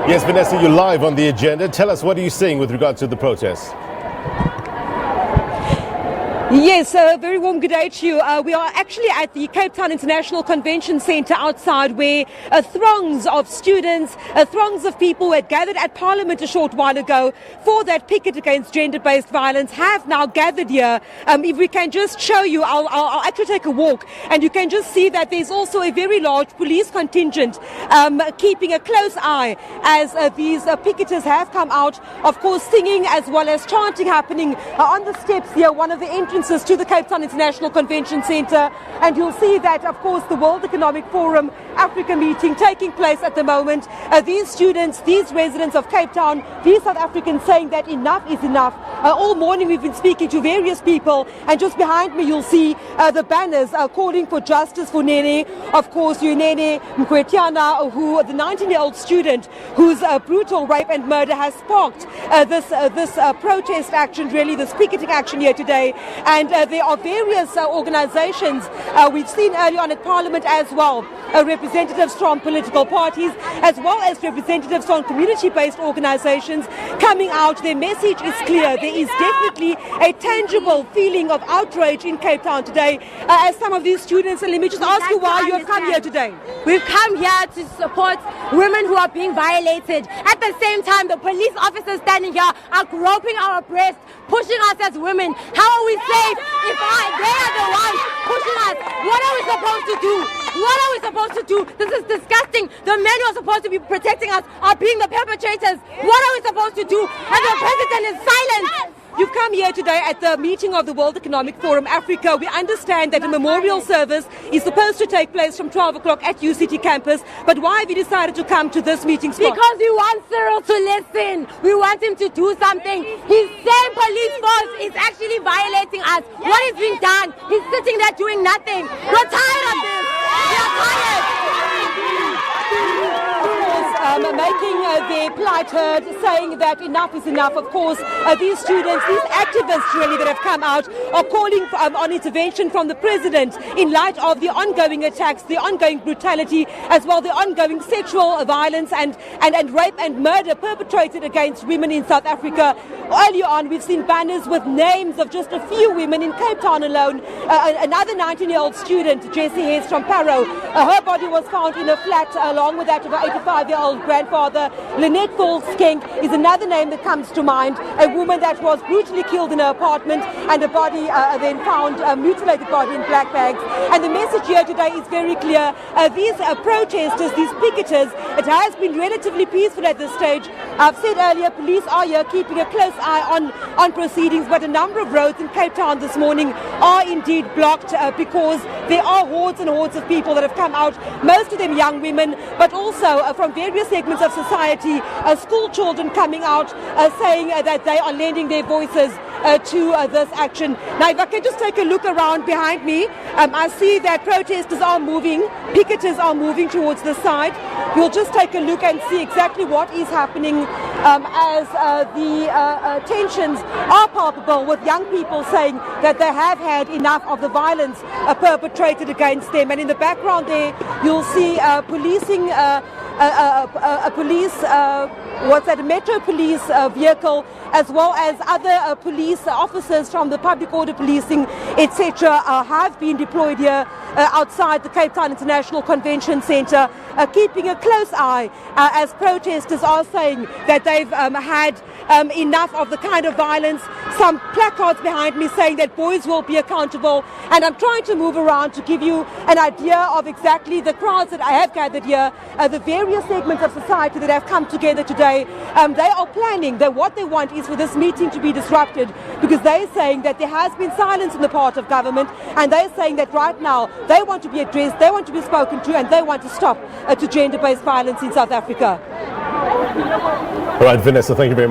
Yes, Vanessa, you're live on the agenda. Tell us, what are you seeing with regard to the protests? Yes, a very warm good day to you. We are actually at the Cape Town International Convention Centre outside, where throngs of students, throngs of people who had gathered at Parliament a short while ago for that picket against gender-based violence have now gathered here. If we can just show you, I'll actually take a walk, and you can just see that there's also a very large police contingent keeping a close eye as these picketers have come out, of course singing as well as chanting happening on the steps here, one of the entrances to the Cape Town International Convention Centre. And you'll see that, of course, the World Economic Forum Africa meeting taking place at the moment. These students, these residents of Cape Town, these South Africans saying that enough is enough. All morning we've been speaking to various people, and just behind me you'll see the banners calling for justice for Nene. Of course, Nene Mkwetiana, who the 19-year-old student whose brutal rape and murder has sparked this protest action, really this picketing action here today. And there are various organizations we've seen early on at Parliament as well, representatives from political parties as well as representatives from community-based organizations coming out. Their message is clear. There is definitely a tangible feeling of outrage in Cape Town today. As some of these students, and let me just ask you why you have come here today. We've come here to support women who are being violated. At the same time, the police officers standing here are groping our breasts, pushing us as women. How are we safe if they are the ones pushing us? What are we supposed to do? What are we supposed to do? This is disgusting. The men who are supposed to be protecting us are being the perpetrators. What are we supposed to do? And the president is silent. You've come here today at the meeting of the World Economic Forum Africa. We understand that a memorial service is supposed to take place from 12 o'clock at UCT campus. But why have you decided to come to this meeting spot? Because we want Cyril to listen. We want him to do something. His same police force is actually violating us. What is being done? He's sitting there doing nothing. We're tired of this. We're tired. Making their plight heard, saying that enough is enough. Of course, these students, these activists really that have come out are calling on intervention from the president in light of the ongoing attacks, the ongoing brutality, as well the ongoing sexual violence and rape and murder perpetrated against women in South Africa. Earlier on, we've seen banners with names of just a few women in Cape Town alone. Another 19-year-old student, Jessie Hess from Parow, her body was found in a flat along with that of her 85-year-old grandfather. Lynette Skenk is another name that comes to mind, a woman that was brutally killed in her apartment and a body then found, a mutilated body in black bags. And the message here today is very clear. These protesters, these picketers, it has been relatively peaceful at this stage. I've said earlier, police are here keeping a close eye on proceedings, but a number of roads in Cape Town this morning are indeed blocked because there are hordes and hordes of people that have come out, most of them young women, but also from various segments of society, school children coming out saying that they are lending their voices to this action. Now, if I can just take a look around behind me, I see that protesters are moving, picketers are moving towards the side. We'll just take a look and see exactly what is happening as the tensions are palpable, with young people saying that they have had enough of the violence perpetrated against them. And in the background there, you'll see policing, a police, Metro Police vehicle, as well as other police officers from the public order policing, etc., have been deployed here outside the Cape Town International Convention Centre, keeping a close eye as protesters are saying that they've had enough of the kind of violence. Some placards behind me saying that boys will be accountable, and I'm trying to move around to give you an idea of exactly the crowds that I have gathered here, the various segments of society that have come together today. They are planning that what they want is for this meeting to be disrupted, because they're saying that there has been silence on the part of government, and they're saying that right now they want to be addressed, they want to be spoken to, and they want to stop to gender-based violence in South Africa. All right, Vanessa, thank you very much.